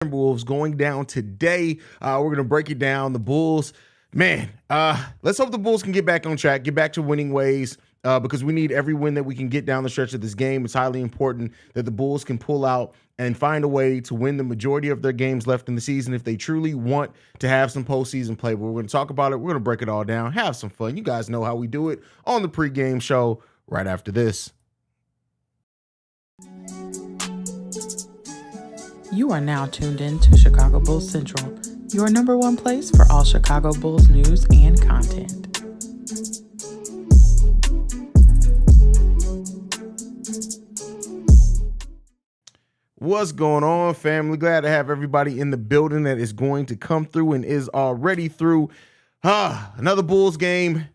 Timberwolves going down today. We're going to break it down. The Bulls, man, let's hope the Bulls can get back on track, get back to winning ways, because we need every win that we can get down the stretch of this game. It's highly important that the Bulls can pull out and find a way to win the majority of their games left in the season if they truly want to have some postseason play. But we're going to talk about it. We're going to break it all down, have some fun. You guys know how we do it on the pregame show right after this. You are now tuned in to Chicago Bulls Central, your number one place for all Chicago Bulls news and content. What's going on, family? Glad to have everybody in the building that is going to come through and is already through. Another Bulls game.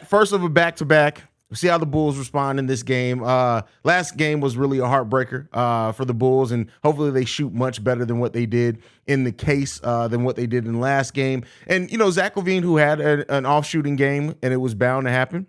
First of a back-to-back. We'll see how the Bulls respond in this game. Last game was really a heartbreaker for the Bulls, and hopefully they shoot much better than what they did in the case than what they did in the last game. And, Zach LaVine, who had an off-shooting game, and it was bound to happen.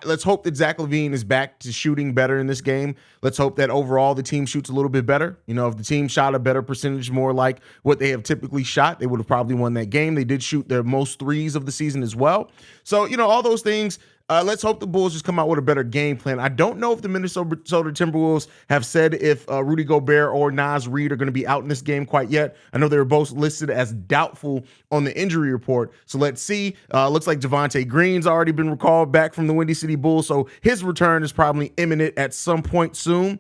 Let's hope that Zach LaVine is back to shooting better in this game. Let's hope that overall the team shoots a little bit better. If the team shot a better percentage, more like what they have typically shot, they would have probably won that game. They did shoot their most threes of the season as well. So, all those things. Let's hope the Bulls just come out with a better game plan. I don't know if the Minnesota Timberwolves have said if Rudy Gobert or Naz Reid are going to be out in this game quite yet. I know they were both listed as doubtful on the injury report. So let's see. Looks like Javonte Green's already been recalled back from the Windy City Bulls. So his return is probably imminent at some point soon.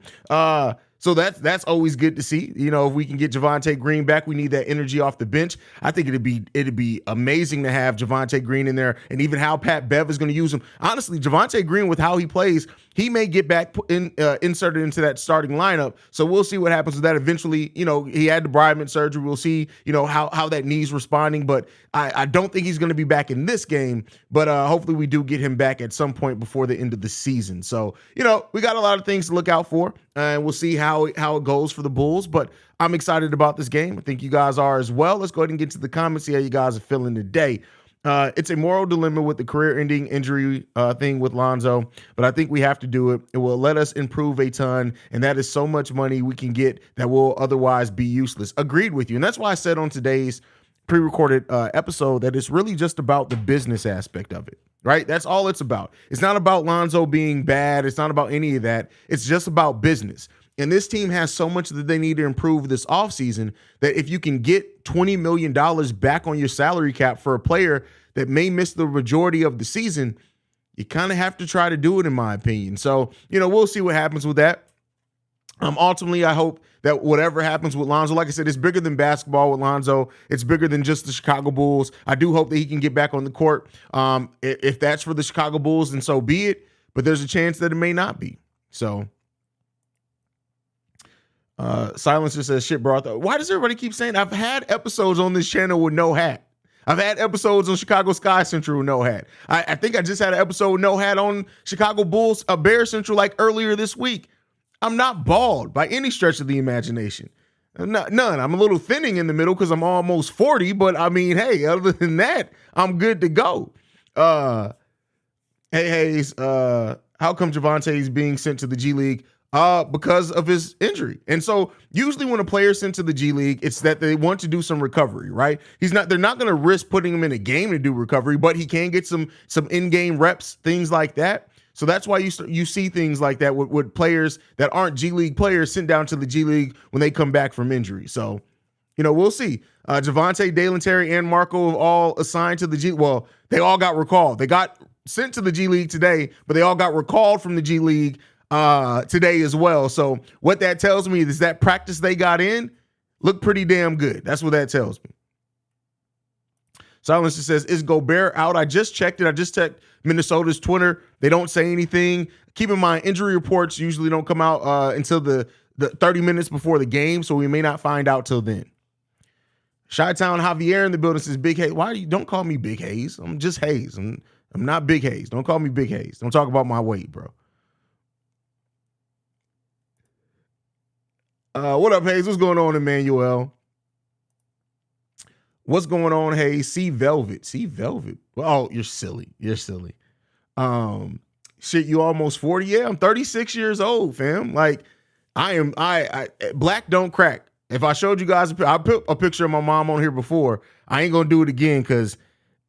So that's always good to see. If we can get Javonte Green back, we need that energy off the bench. I think it'd be amazing to have Javonte Green in there, and even how Pat Bev is going to use him. Honestly, Javonte Green, with how he plays, he may get back inserted into that starting lineup. So we'll see what happens with that. Eventually, he had debridement surgery. We'll see, how that knee's responding. But I don't think he's going to be back in this game. But hopefully we do get him back at some point before the end of the season. So, we got a lot of things to look out for. And we'll see how it goes for the Bulls. But I'm excited about this game. I think you guys are as well. Let's go ahead and get to the comments, see how you guys are feeling today. It's a moral dilemma with the career-ending injury thing with Lonzo, but I think we have to do it. It will let us improve a ton, and that is so much money we can get that will otherwise be useless. Agreed with you, and that's why I said on today's pre-recorded episode that it's really just about the business aspect of it, right? That's all it's about. It's not about Lonzo being bad. It's not about any of that. It's just about business. And this team has so much that they need to improve this offseason that if you can get $20 million back on your salary cap for a player that may miss the majority of the season, you kind of have to try to do it, in my opinion. So, we'll see what happens with that. Ultimately, I hope that whatever happens with Lonzo, like I said, it's bigger than basketball with Lonzo. It's bigger than just the Chicago Bulls. I do hope that he can get back on the court. If that's for the Chicago Bulls, then so be it. But there's a chance that it may not be. So, Silencer says, shit, bro. Why does everybody keep saying I've had episodes on this channel with no hat? I've had episodes on Chicago Sky Central with no hat. I think I just had an episode with no hat on Chicago Bulls, Bear Central, like earlier this week. I'm not bald by any stretch of the imagination. None. I'm a little thinning in the middle because I'm almost 40, but I mean, hey, other than that, I'm good to go. Hey, Haize, how come Javonte is being sent to the G League? Because of his injury. And so usually when a player's sent to the G League, it's that they want to do some recovery, right? They're not going to risk putting him in a game to do recovery, but he can get some in-game reps, things like that. So that's why you see things like that with players that aren't G League players sent down to the G League when they come back from injury. So, we'll see. Javonte, Dalen Terry, and Marco have all assigned to the G. Well, they all got recalled. They got sent to the G League today, but they all got recalled from the G League today as well. So what that tells me is that practice they got in looked pretty damn good. That's what that tells me. Silencer says, is Gobert out? I just checked it. I just checked Minnesota's Twitter. They don't say anything. Keep in mind, injury reports usually don't come out until the 30 minutes before the game, so we may not find out till then. Chi-Town Javier in the building says, Big Haize. Don't call me Big Haize. I'm just Haize. I'm not Big Haize. Don't call me Big Haize. Don't talk about my weight, bro. What up, Haize? What's going on, Emmanuel? What's going on, Haize? See Velvet. Oh, you're silly. Shit, you almost 40? Yeah, I'm 36 years old, fam. Like, I black don't crack. If I showed you guys, I put a picture of my mom on here before. I ain't gonna do it again because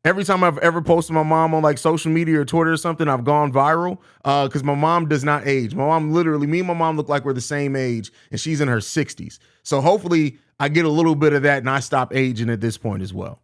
every time I've ever posted my mom on like social media or Twitter or something, I've gone viral because my mom does not age. My mom literally, me and my mom look like we're the same age, and she's in her 60s. So hopefully I get a little bit of that and I stop aging at this point as well.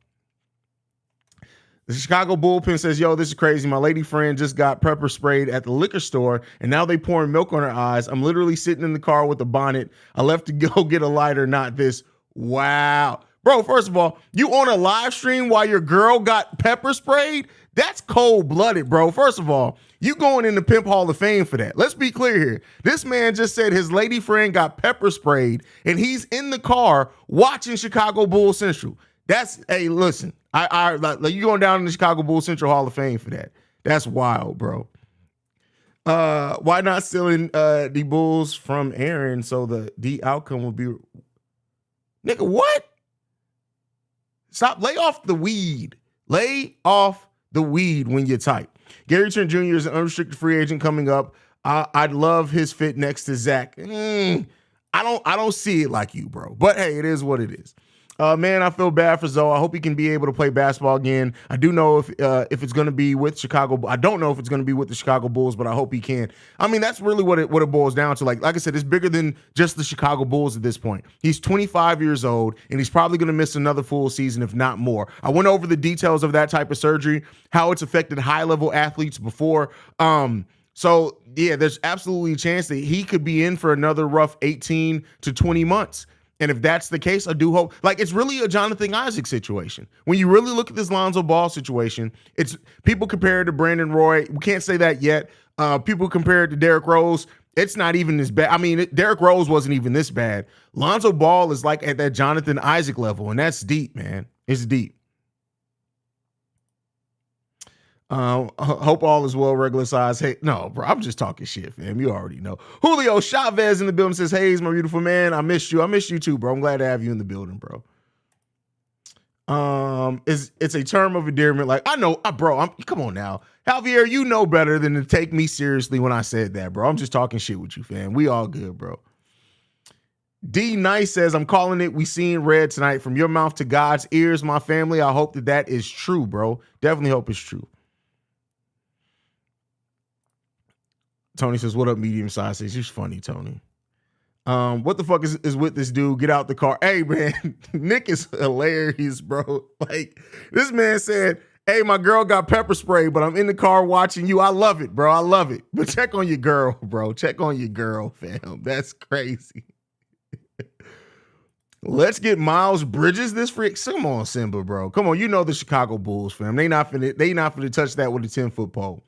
The Chicago Bullpen says, yo, this is crazy. My lady friend just got pepper sprayed at the liquor store, and now they pouring milk on her eyes. I'm literally sitting in the car with a bonnet. I left to go get a lighter, not this. Wow. Bro, first of all, you on a live stream while your girl got pepper sprayed? That's cold-blooded, bro. First of all, you going in the Pimp Hall of Fame for that. Let's be clear here. This man just said his lady friend got pepper sprayed, and he's in the car watching Chicago Bulls Central. That's, hey, listen, I like you going down in the Chicago Bulls Central Hall of Fame for that. That's wild, bro. Why not stealing the Bulls from Aaron so the outcome will be, nigga, what? Stop, lay off the weed. Lay off the weed when you're tight. Gary Trent Jr. is an unrestricted free agent coming up. I'd love his fit next to Zach. I don't see it like you, bro. But hey, it is what it is. Man, I feel bad for Zoe. I hope he can be able to play basketball again. I do know if it's going to be with Chicago. I don't know if it's going to be with the Chicago Bulls, but I hope he can. I mean, that's really what it boils down to. Like I said, it's bigger than just the Chicago Bulls at this point. He's 25 years old, and he's probably going to miss another full season, if not more. I went over the details of that type of surgery, how it's affected high-level athletes before. So, yeah, there's absolutely a chance that he could be in for another rough 18 to 20 months. And if that's the case, I do hope, like, it's really a Jonathan Isaac situation. When you really look at this Lonzo Ball situation, it's people compare it to Brandon Roy. We can't say that yet. People compare it to Derrick Rose. It's not even as bad. I mean, Derrick Rose wasn't even this bad. Lonzo Ball is like at that Jonathan Isaac level, and that's deep, man. It's deep. Hope all is well, regular size. Hey, no, bro, I'm just talking shit, fam. You already know. Julio Chavez in the building says, Haize, my beautiful man, I missed you. I missed you too, bro. I'm glad to have you in the building, bro. It's a term of endearment. Like, I know, bro, come on now. Javier, you know better than to take me seriously when I said that, bro. I'm just talking shit with you, fam. We all good, bro. D Nice says, I'm calling it. We seen red tonight. From your mouth to God's ears, my family. I hope that is true, bro. Definitely hope it's true. Tony says, what up, medium size? He's funny, Tony. What the fuck is with this dude? Get out the car. Hey, man, Nick is hilarious, bro. Like, this man said, hey, my girl got pepper spray, but I'm in the car watching you. I love it, bro. I love it. But check on your girl, bro. Check on your girl, fam. That's crazy. Let's get Miles Bridges this freak. Come on, Simba, bro. Come on, you know the Chicago Bulls, fam. They not finna touch that with a 10-foot pole.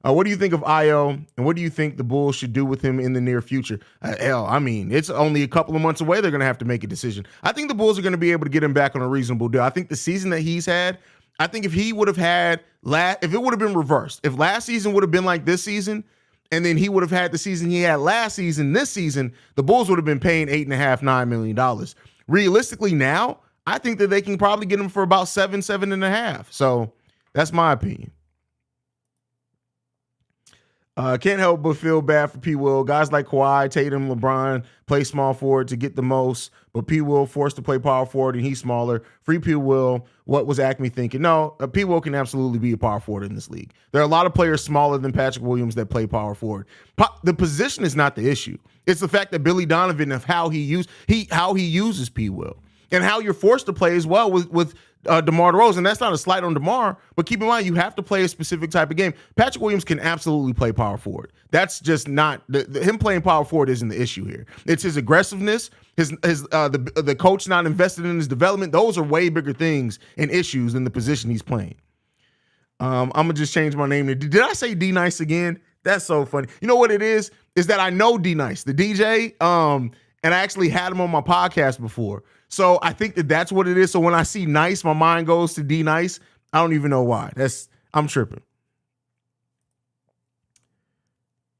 What do you think of Io, and what do you think the Bulls should do with him in the near future? I mean, it's only a couple of months away. They're going to have to make a decision. I think the Bulls are going to be able to get him back on a reasonable deal. I think the season that he's had, I think if he would have had if it would have been reversed, if last season would have been like this season, and then he would have had the season he had last season, this season, the Bulls would have been paying $8.5–9 million. Realistically now, I think that they can probably get him for about $7.5. So that's my opinion. Can't help but feel bad for P. Will. Guys like Kawhi, Tatum, LeBron play small forward to get the most, but P. Will forced to play power forward and he's smaller. Free P. Will. What was Acme thinking? No, P. Will can absolutely be a power forward in this league. There are a lot of players smaller than Patrick Williams that play power forward. The position is not the issue. It's the fact that Billy Donovan of how he uses P. Will and how you're forced to play as well with DeMar DeRozan. And that's not a slight on DeMar, but keep in mind you have to play a specific type of game. Patrick Williams can absolutely play power forward. That's just not him playing power forward isn't the issue here. It's his aggressiveness, the coach not invested in his development. Those are way bigger things and issues than the position he's playing. I'm gonna just change my name. Did I say D Nice again? That's so funny. You know what it is that I know D Nice, the DJ, and I actually had him on my podcast before. So I think that's what it is. So when I see Nice, my mind goes to D Nice. I don't even know why. I'm tripping.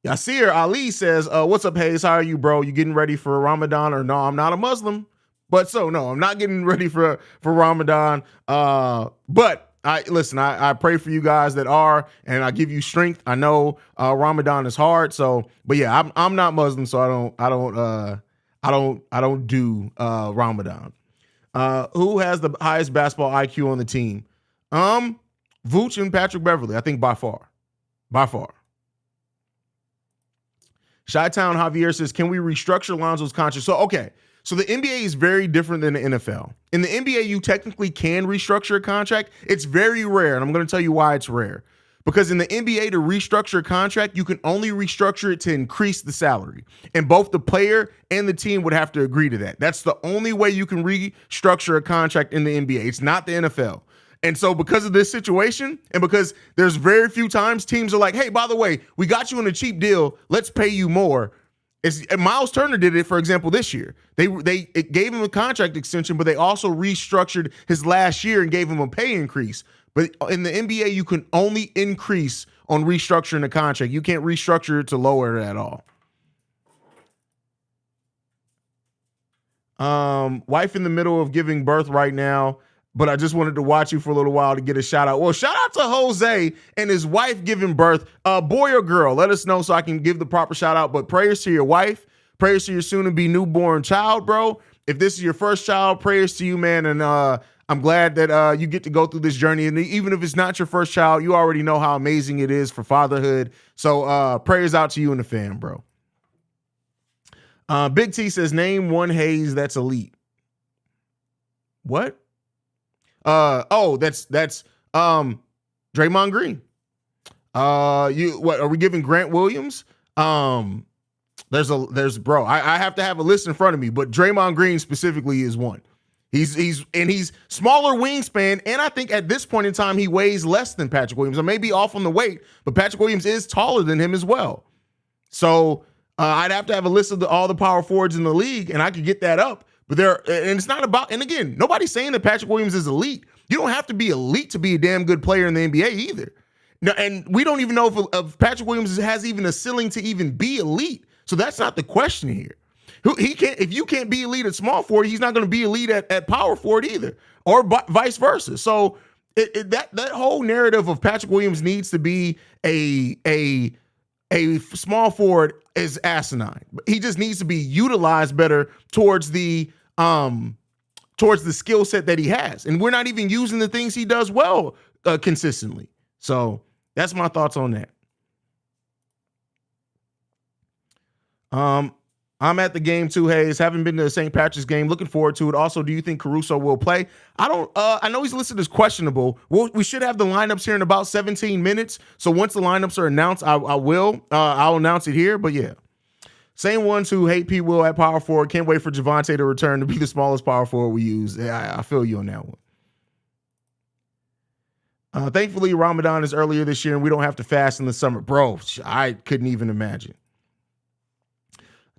Yasir Ali says, what's up, Haize? How are you, bro? You getting ready for Ramadan? Or no, I'm not a Muslim. But no, I'm not getting ready for Ramadan. But I pray for you guys that are, and I give you strength. I know Ramadan is hard, so but yeah, I'm not Muslim, so I don't do Ramadan. Who has the highest basketball IQ on the team? Vooch and Patrick Beverly, I think by far. By far. Chi-Town Javier says, can we restructure Lonzo's contract? So, okay. So the NBA is very different than the NFL. In the NBA, you technically can restructure a contract. It's very rare, and I'm going to tell you why it's rare. Because in the NBA, to restructure a contract, you can only restructure it to increase the salary. And both the player and the team would have to agree to that. That's the only way you can restructure a contract in the NBA. It's not the NFL. And so because of this situation, and because there's very few times teams are like, hey, by the way, we got you on a cheap deal, let's pay you more. Miles Turner did it, for example, this year. It gave him a contract extension, but they also restructured his last year and gave him a pay increase. But in the NBA, you can only increase on restructuring a contract. You can't restructure it to lower it at all. Wife in the middle of giving birth right now, but I just wanted to watch you for a little while to get a shout out. Well, shout out to Jose and his wife giving birth. Boy or girl, let us know so I can give the proper shout out. But prayers to your wife, prayers to your soon to be newborn child, bro. If this is your first child, prayers to you, man. And I'm glad that you get to go through this journey. And even if it's not your first child, you already know how amazing it is for fatherhood. So prayers out to you and the fam, bro. Big T says, name one Haize that's elite. What? That's Draymond Green. What are we giving Grant Williams? There's bro. I have to have a list in front of me, but Draymond Green specifically is one. He's smaller wingspan, and I think at this point in time he weighs less than Patrick Williams. I may be off on the weight, but Patrick Williams is taller than him as well. So I'd have to have a list of all the power forwards in the league, and I could get that up. But and it's not about, and again, nobody's saying that Patrick Williams is elite. You don't have to be elite to be a damn good player in the NBA either. No, and we don't even know if Patrick Williams has even a ceiling to even be elite. So that's not the question here. He can't. If you can't be elite at small forward, he's not going to be elite at power forward either, or vice versa. So that whole narrative of Patrick Williams needs to be a small forward is asinine. He just needs to be utilized better towards the skill set that he has. And we're not even using the things he does well consistently. So that's my thoughts on that. I'm at the game too, Haize. Haven't been to the St. Patrick's game. Looking forward to it. Also, do you think Caruso will play? I know he's listed as questionable. We should have the lineups here in about 17 minutes. So once the lineups are announced, I'll announce it here. But yeah. Same ones who hate P. Will at power forward. Can't wait for Javonte to return to be the smallest power forward we use. I feel you on that one. Thankfully, Ramadan is earlier this year and we don't have to fast in the summer. Bro, I couldn't even imagine.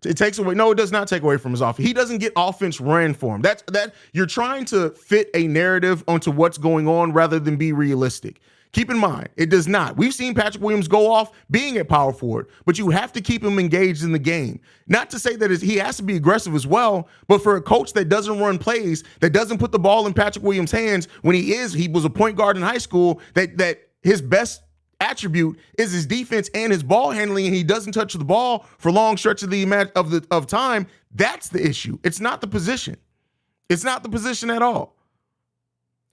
It takes away. No, it does not take away from his offense. He doesn't get offense ran for him. That you're trying to fit a narrative onto what's going on rather than be realistic. Keep in mind, it does not. We've seen Patrick Williams go off being at power forward, but you have to keep him engaged in the game. Not to say that he has to be aggressive as well, but for a coach that doesn't run plays, that doesn't put the ball in Patrick Williams' hands when he was a point guard in high school, that his best attribute is his defense and his ball handling, and he doesn't touch the ball for long stretches of time. That's the issue. It's not the position. It's not the position at all.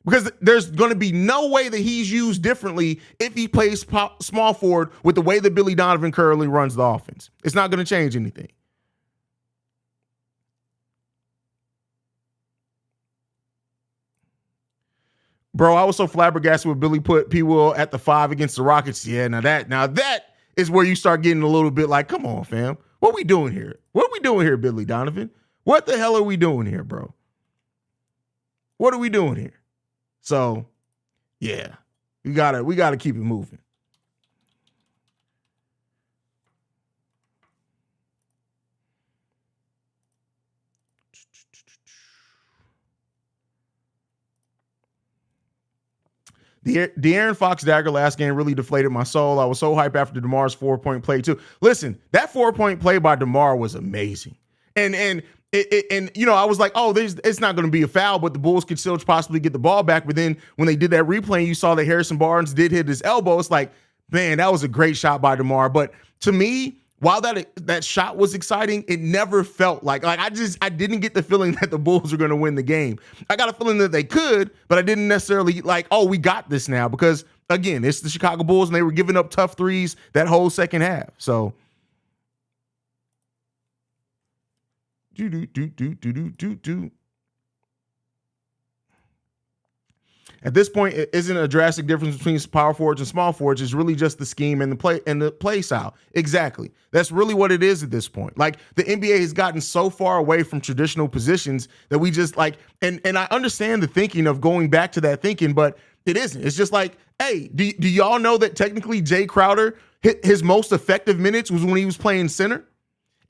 Because there's going to be no way that he's used differently if he plays small forward with the way that Billy Donovan currently runs the offense. It's not going to change anything. Bro, I was so flabbergasted with Billy put P. Will at the 5 against the Rockets. Yeah, now that is where you start getting a little bit like, come on, fam. What we doing here? What are we doing here, Billy Donovan? What the hell are we doing here, bro? What are we doing here? So, yeah, we gotta keep it moving. The De'Aaron Fox dagger last game really deflated my soul. I was so hyped after DeMar's 4-point play too. Listen, that 4-point play by DeMar was amazing. And And I was like, oh, it's not going to be a foul, but the Bulls could still possibly get the ball back. But then when they did that replay, and you saw that Harrison Barnes did hit his elbow. It's like, man, that was a great shot by DeMar. But to me, while that shot was exciting, it never felt like I didn't get the feeling that the Bulls were going to win the game. I got a feeling that they could, but I didn't necessarily like, oh, we got this now, because again, it's the Chicago Bulls and they were giving up tough threes that whole second half. So at this point, it isn't a drastic difference between power forwards and small forwards. It's really just the scheme and the play style. Exactly. That's really what it is at this point. Like, the NBA has gotten so far away from traditional positions that we just like, and I understand the thinking of going back to that thinking, but it isn't. It's just like, hey, do y'all know that technically Jay Crowder his most effective minutes was when he was playing center?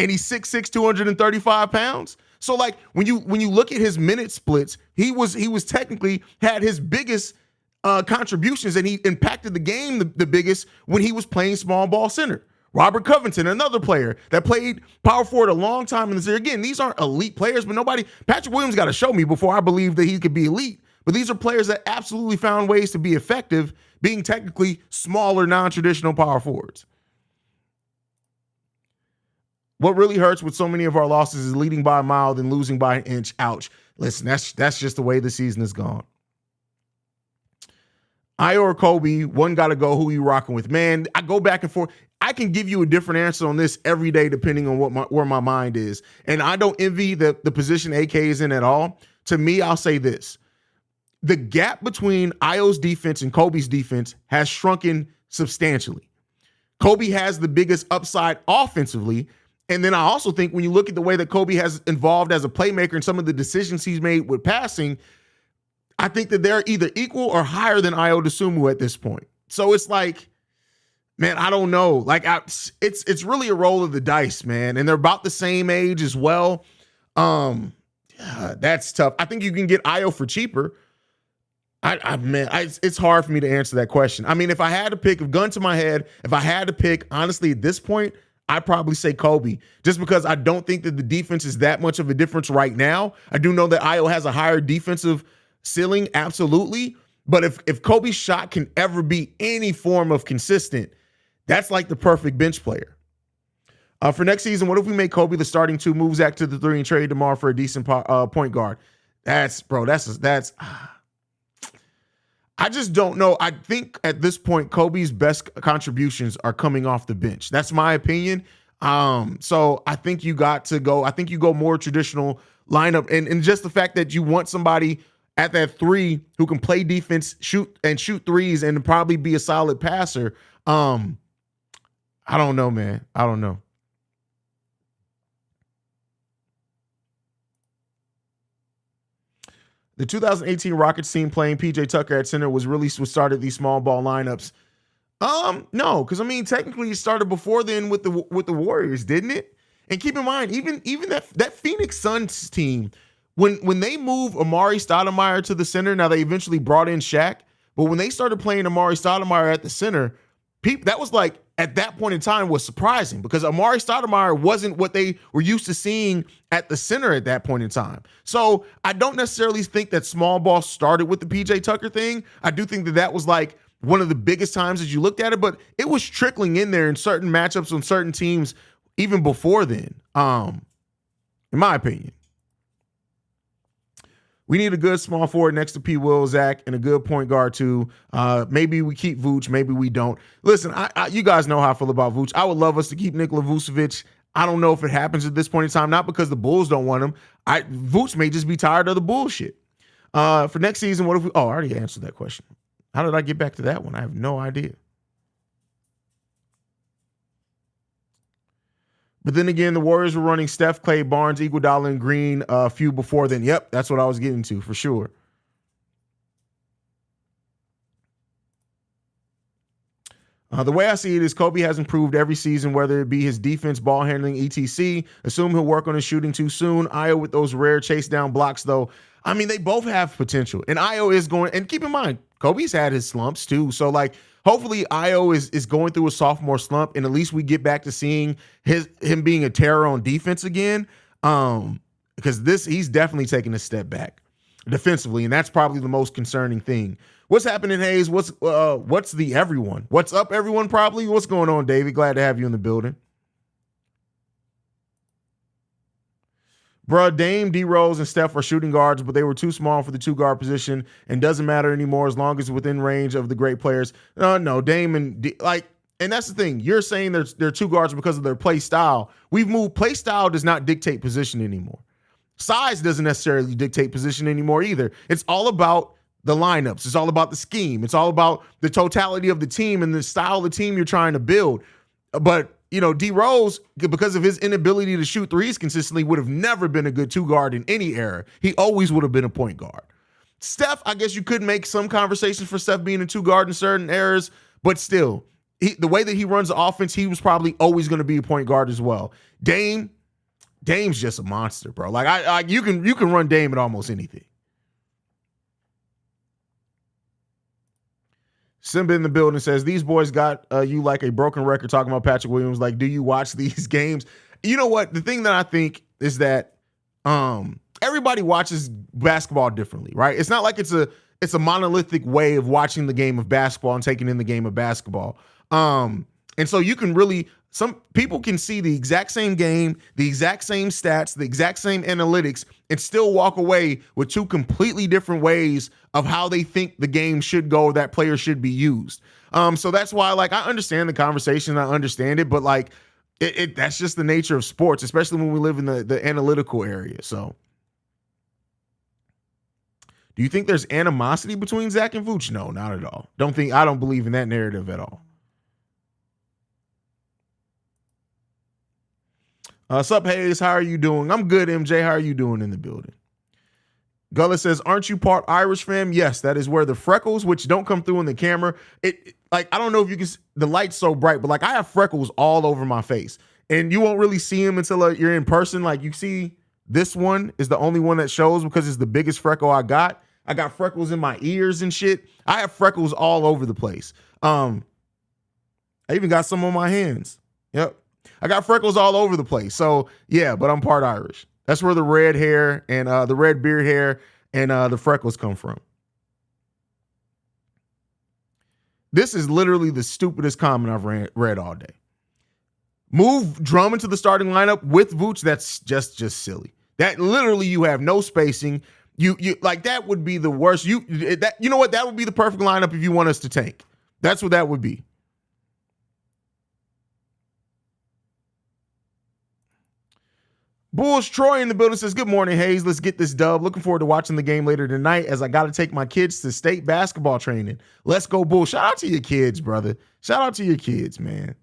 And he's 6'6", 235 pounds. So like when you look at his minute splits, he was technically had his biggest contributions, and he impacted the game the biggest when he was playing small ball center. Robert Covington, another player that played power forward a long time in this year. Again, these aren't elite players, but Patrick Williams got to show me before I believe that he could be elite. But these are players that absolutely found ways to be effective, being technically smaller, non-traditional power forwards. What really hurts with so many of our losses is leading by a mile, then losing by an inch. Ouch. Listen, that's just the way the season has gone. Ayo or Kobe, one got to go. Who you rocking with? Man, I go back and forth. I can give you a different answer on this every day depending on where my mind is. And I don't envy the position AK is in at all. To me, I'll say this. The gap between Ayo's defense and Kobe's defense has shrunken substantially. Kobe has the biggest upside offensively. And then I also think when you look at the way that Kobe has involved as a playmaker and some of the decisions he's made with passing, I think that they're either equal or higher than Ayo Dosunmu at this point. So it's like, man, I don't know. Like, it's really a roll of the dice, man. And they're about the same age as well. That's tough. I think you can get Ayo for cheaper. It's hard for me to answer that question. I mean, if I had to pick, gun to my head, if I had to pick, honestly, at this point, I'd probably say Kobe, just because I don't think that the defense is that much of a difference right now. I do know that Ayo has a higher defensive ceiling, absolutely. But if Kobe's shot can ever be any form of consistent, that's like the perfect bench player. For next season, what if we make Kobe the starting two, move Zach to the three, and trade DeMar for a decent point guard? I just don't know. I think at this point, Kobe's best contributions are coming off the bench. That's my opinion. So I think you got to go. I think you go more traditional lineup, and just the fact that you want somebody at that three who can play defense, shoot threes, and probably be a solid passer. I don't know, man. I don't know. The 2018 Rockets team playing PJ Tucker at center was really what started these small ball lineups. No, because I mean, technically it started before then with the Warriors, didn't it? And keep in mind, even that Phoenix Suns team, when they moved Amari Stoudemire to the center, now they eventually brought in Shaq, but when they started playing Amari Stoudemire at the center, that was like, at that point in time, was surprising, because Amari Stoudemire wasn't what they were used to seeing at the center at that point in time. So I don't necessarily think that small ball started with the PJ Tucker thing. I do think that was like one of the biggest times that you looked at it, but it was trickling in there in certain matchups on certain teams even before then, in my opinion. We need a good small forward next to P. Will, Zach, and a good point guard too. Maybe we keep Vooch, maybe we don't. Listen, you guys know how I feel about Vooch. I would love us to keep Nikola Vucevic. I don't know if it happens at this point in time, not because the Bulls don't want him. Vooch may just be tired of the bullshit. For next season, what if we... Oh, I already answered that question. How did I get back to that one? I have no idea. But then again, the Warriors were running Steph, Clay, Barnes, Iguodala, and Green a few before then. Yep, that's what I was getting to for sure. The way I see it is Kobe has improved every season, whether it be his defense, ball handling, etc. Assume he'll work on his shooting too soon. Ayo with those rare chase down blocks, though. I mean, they both have potential. And Ayo is going, and keep in mind, Kobe's had his slumps too. So like, hopefully Ayo is going through a sophomore slump, and at least we get back to seeing him being a terror on defense again. because he's definitely taking a step back defensively, and that's probably the most concerning thing. What's happening, Haize? What's the everyone? What's up, everyone? Probably. What's going on, David? Glad to have you in the building. Bruh, Dame, D Rose, and Steph are shooting guards, but they were too small for the 2-guard position and doesn't matter anymore as long as it's within range of the great players. No, Dame and and that's the thing. You're saying they're 2 guards because of their play style. We've moved. Play style does not dictate position anymore. Size doesn't necessarily dictate position anymore either. It's all about the lineups. It's all about the scheme. It's all about the totality of the team and the style of the team you're trying to build. But D Rose, because of his inability to shoot threes consistently, would have never been a good 2-guard in any era. He always would have been a point guard. Steph, I guess you could make some conversations for Steph being a 2-guard in certain eras, but still, the way that he runs the offense, he was probably always going to be a point guard as well. Dame's just a monster, bro. Like you can run Dame at almost anything. Simba in the building says, these boys got you like a broken record talking about Patrick Williams. Like, do you watch these games? You know what? The thing that I think is that everybody watches basketball differently, right? It's not like it's a monolithic way of watching the game of basketball and taking in the game of basketball. And so you can really, some people can see the exact same game, the exact same stats, the exact same analytics, and still walk away with 2 completely different ways of how they think the game should go, that player should be used. So that's why, I understand the conversation, I understand it, but that's just the nature of sports, especially when we live in the analytical area. So do you think there's animosity between Zach and Vooch? No, not at all. I don't believe in that narrative at all. Sup, Haize? How are you doing? I'm good, MJ. How are you doing in the building? Gullah says, aren't you part Irish, fam? Yes, that is where the freckles, which don't come through in the camera. I don't know if you can, the light's so bright, but I have freckles all over my face. And you won't really see them until you're in person. You see this one is the only one that shows because it's the biggest freckle I got. I got freckles in my ears and shit. I have freckles all over the place. I even got some on my hands. Yep. I got freckles all over the place. So yeah, but I'm part Irish. That's where the red hair and the red beard hair and the freckles come from. This is literally the stupidest comment I've read all day. Move Drummond to the starting lineup with Vooch. That's just silly. That literally, you have no spacing. You that would be the worst. You know what? That would be the perfect lineup if you want us to tank. That's what that would be. Bulls Troy in the building says, good morning, Haize. Let's get this dub. Looking forward to watching the game later tonight as I got to take my kids to state basketball training. Let's go, Bulls. Shout out to your kids, brother. Shout out to your kids, man.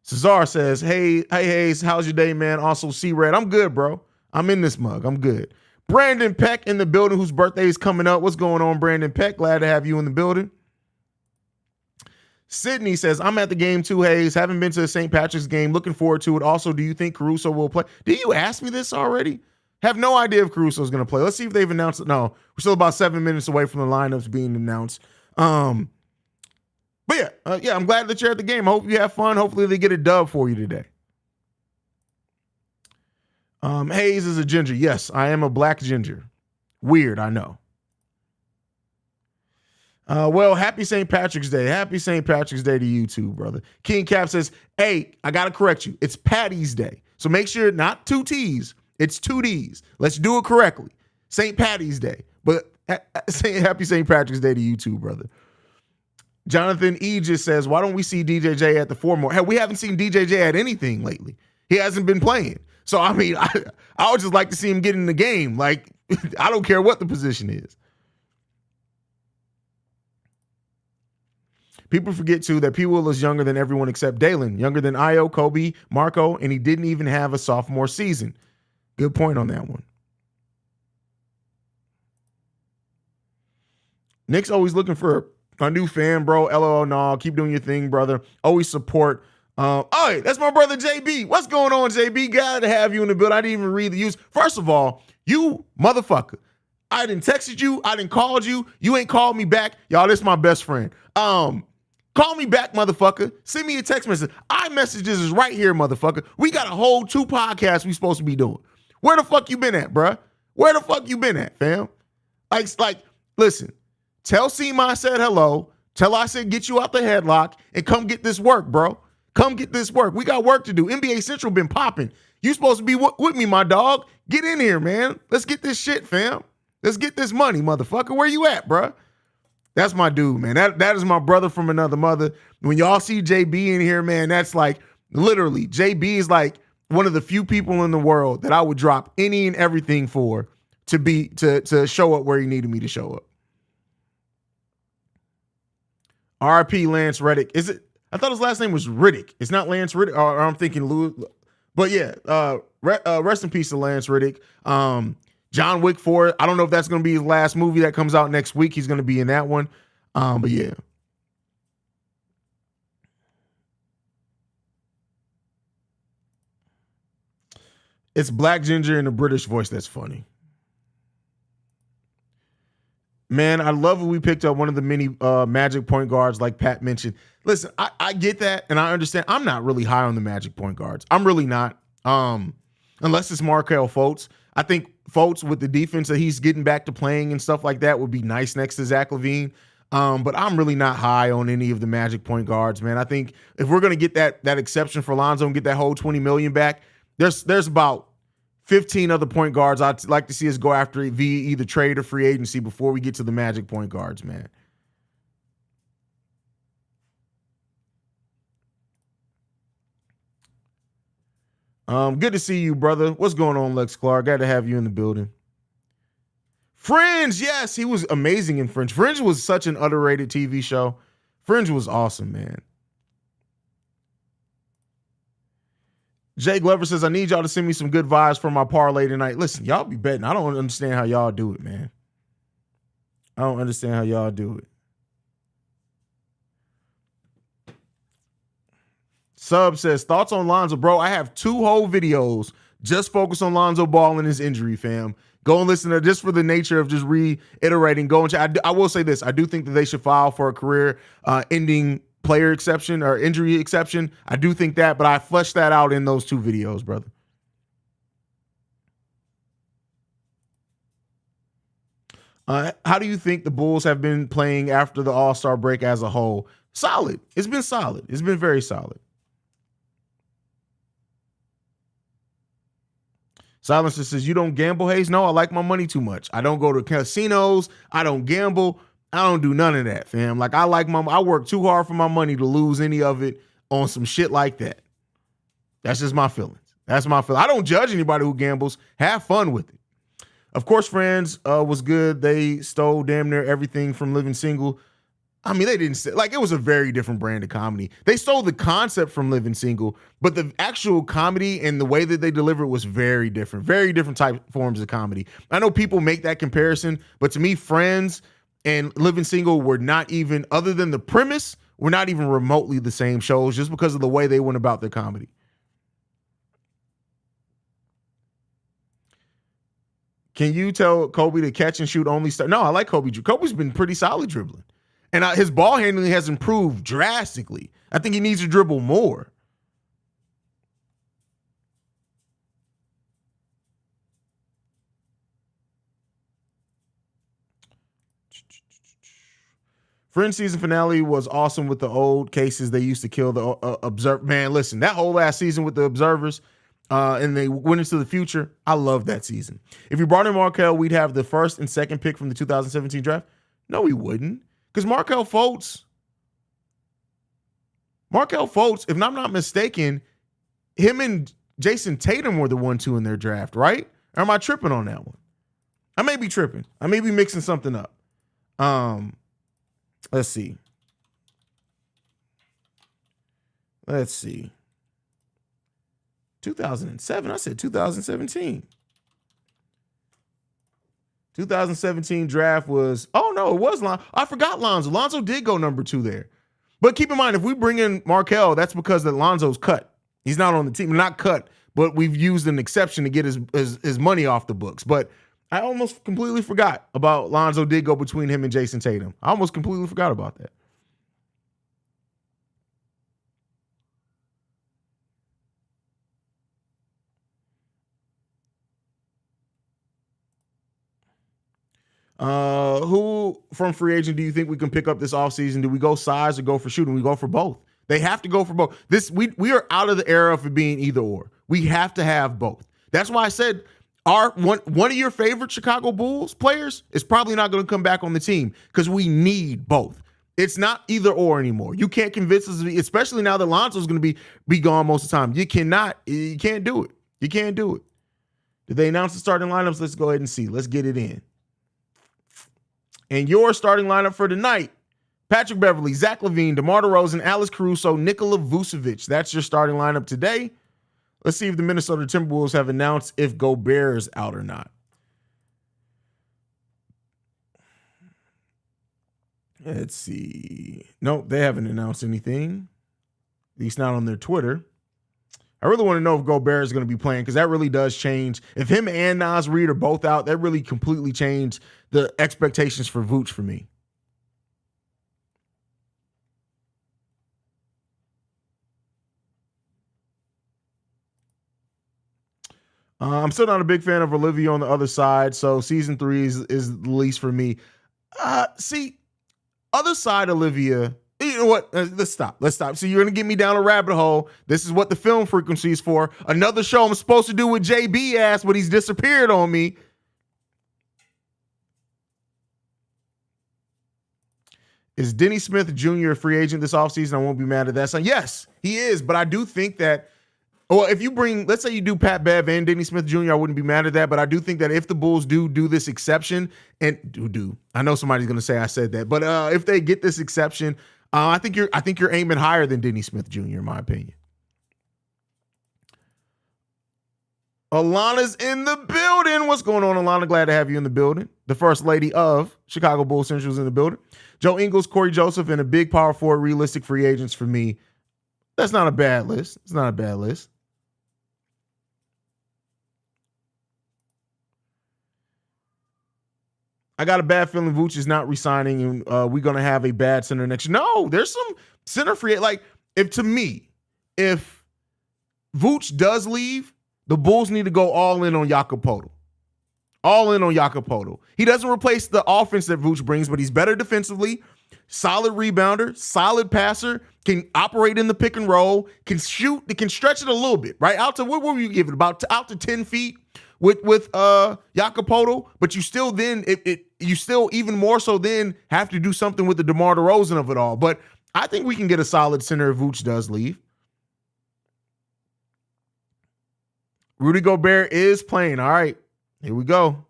Cesar says, hey, Haize, how's your day, man? Also, C-Red. I'm good, bro. I'm in this mug. I'm good. Brandon Peck in the building, whose birthday is coming up. What's going on, Brandon Peck? Glad to have you in the building. Sydney says, I'm at the game too, Haize. Haven't been to a St. Patrick's game. Looking forward to it. Also, do you think Caruso will play? Did you ask me this already? Have no idea if Caruso is going to play. Let's see if they've announced it. No, we're still about 7 minutes away from the lineups being announced. But yeah, I'm glad that you're at the game. I hope you have fun. Hopefully they get a dub for you today. Haize is a ginger. Yes, I am a black ginger. Weird, I know. Well, happy St. Patrick's Day. Happy St. Patrick's Day to you too, brother. King Cap says, hey, I got to correct you. It's Patty's Day. So make sure not 2 T's. It's 2 D's. Let's do it correctly. St. Patty's Day. But happy St. Patrick's Day to you too, brother. Jonathan E. just says, why don't we see DJJ at the 4 more? Hell, we haven't seen DJJ at anything lately. He hasn't been playing. So, I mean, I would just like to see him get in the game. I don't care what the position is. People forget, too, that P. Will is younger than everyone except Dalen, younger than Io, Kobe, Marco, and he didn't even have a sophomore season. Good point on that one. Nick's always looking for a new fan, bro. LOL, no, keep doing your thing, brother. Always support. Oh, that's my brother, JB. What's going on, JB? Glad to have you in the building. I didn't even read the use. First of all, you motherfucker. I didn't texted you. I didn't called you. You ain't called me back. Y'all, this is my best friend. Call me back, motherfucker. Send me a text message. iMessages is right here, motherfucker. We got a whole 2 podcasts we supposed to be doing. Where the fuck you been at, bruh? Where the fuck you been at, fam? Like, listen, tell C-Ma I said hello. Tell I said get you out the headlock and come get this work, bro. Come get this work. We got work to do. NBA Central been popping. You supposed to be with me, my dog. Get in here, man. Let's get this shit, fam. Let's get this money, motherfucker. Where you at, bruh? That's my dude, man. That is my brother from another mother. When y'all see JB in here, man, that's like literally JB is like one of the few people in the world that I would drop any and everything for to show up where he needed me to show up. RIP Lance Reddick. Is it? I thought his last name was Riddick. It's not Lance Riddick, or I'm thinking Louis. But yeah, rest in peace to Lance Riddick. John Wick 4. I don't know if that's going to be his last movie that comes out next week. He's going to be in that one. But yeah. It's Black Ginger in a British voice. That's funny. Man, I love when we picked up one of the many Magic point guards like Pat mentioned. Listen, I get that, and I understand. I'm not really high on the Magic point guards. I'm really not. Unless it's Markelle Fultz. I think Fultz, with the defense that he's getting back to playing and stuff like that, would be nice next to Zach LaVine. But I'm really not high on any of the Magic point guards, man. I think if we're going to get that exception for Lonzo and get that whole $20 million back, there's about 15 other point guards I'd like to see us go after via either trade or free agency before we get to the Magic point guards, man. Good to see you, brother. What's going on, Lex Clark? Glad to have you in the building. Fringe, yes, he was amazing in Fringe. Fringe was such an underrated TV show. Fringe was awesome, man. Jay Glover says, I need y'all to send me some good vibes for my parlay tonight. Listen, y'all be betting. I don't understand how y'all do it, man. I don't understand how y'all do it. Sub says, thoughts on Lonzo? Bro, I have 2 whole videos just focused on Lonzo Ball and his injury, fam. Go and listen to just for the nature of just reiterating. Go and check. I will say this. I do think that they should file for a career-ending player exception or injury exception. I do think that, but I fleshed that out in those 2 videos, brother. How do you think the Bulls have been playing after the All-Star break as a whole? Solid. It's been solid. It's been very solid. Silencer says, you don't gamble, Haize? No, I like my money too much. I don't go to casinos. I don't gamble. I don't do none of that, fam. Like, I work too hard for my money to lose any of it on some shit like that. That's just my feelings. That's my feeling. I don't judge anybody who gambles. Have fun with it. Of course, Friends was good. They stole damn near everything from Living Single. I mean, they didn't say, like, it was a very different brand of comedy. They stole the concept from Living Single, but the actual comedy and the way that they deliver it was very different type forms of comedy. I know people make that comparison, but to me, Friends and Living Single were not even, other than the premise, were not even remotely the same shows just because of the way they went about their comedy. Can you tell Kobe to catch and shoot only? No, I like Kobe. Kobe's been pretty solid dribbling. And his ball handling has improved drastically. I think he needs to dribble more. Friends season finale was awesome with the old cases. They used to kill the observer. Man, listen, that whole last season with the observers and they went into the future. I love that season. If you brought in Markelle, we'd have the first and second pick from the 2017 draft. No, we wouldn't. Because Markelle Fultz, if I'm not mistaken, him and Jason Tatum were the 1-2 in their draft, right? Or am I tripping on that one? I may be tripping. I may be mixing something up. Let's see. 2007. I said 2017. 2017 draft was, oh no, it was Lonzo. I forgot Lonzo. Lonzo did go number 2 there. But keep in mind, if we bring in Markelle, that's because that Lonzo's cut. He's not on the team. Not cut, but we've used an exception to get his money off the books. But I almost completely forgot about Lonzo did go between him and Jason Tatum. I almost completely forgot about that. Who from free agent do you think we can pick up this offseason? Do we go size or go for shooting? We go for both. They have to go for both. We are out of the era of it being either or. We have to have both. That's why I said our one of your favorite Chicago Bulls players is probably not going to come back on the team because we need both. It's not either or anymore. You can't convince us, especially now that Lonzo's going to be gone most of the time. You can't do it. You can't do it. Did they announce the starting lineups? Let's go ahead and see. Let's get it in. And your starting lineup for tonight: Patrick Beverley, Zach LaVine, DeMar DeRozan, Alex Caruso, Nikola Vucevic. That's your starting lineup today. Let's see if the Minnesota Timberwolves have announced if Gobert is out or not. Let's see. Nope, they haven't announced anything. At least not on their Twitter. I really want to know if Gobert is going to be playing because that really does change. If him and Naz Reid are both out, that really completely changed the expectations for Vooch for me. I'm still not a big fan of Olivia on the other side, so season 3 is the least for me. See, other side Olivia, you know what? Let's stop. So you're going to get me down a rabbit hole. This is what the film frequency is for. Another show I'm supposed to do with JB ass, but he's disappeared on me. Is Denny Smith Jr. a free agent this offseason? I won't be mad at that. So yes, he is, but I do think that, well, if you bring, let's say you do Pat Bev and Denny Smith Jr., I wouldn't be mad at that, but I do think that if the Bulls do this exception, and I know somebody's going to say I said that, but if they get this exception, I think you're aiming higher than Denny Smith Jr., in my opinion. Alana's in the building. What's going on, Alana? Glad to have you in the building. The first lady of Chicago Bulls Central is in the building. Joe Ingles, Corey Joseph, and a big power forward realistic free agents for me. That's not a bad list. It's not a bad list. I got a bad feeling Vooch is not resigning, and we're going to have a bad center next year. No, there's some center free. Like, if Vooch does leave, the Bulls need to go all in on Jakob Poeltl. All in on Jakob Poeltl. He doesn't replace the offense that Vooch brings, but he's better defensively, solid rebounder, solid passer, can operate in the pick and roll, can shoot, can stretch it a little bit, right? Out to, what were you giving? Out to 10 feet with Jakob Poeltl, but you still then, you still even more so then have to do something with the DeMar DeRozan of it all. But I think we can get a solid center if Vooch does leave. Rudy Gobert is playing. All right, here we go.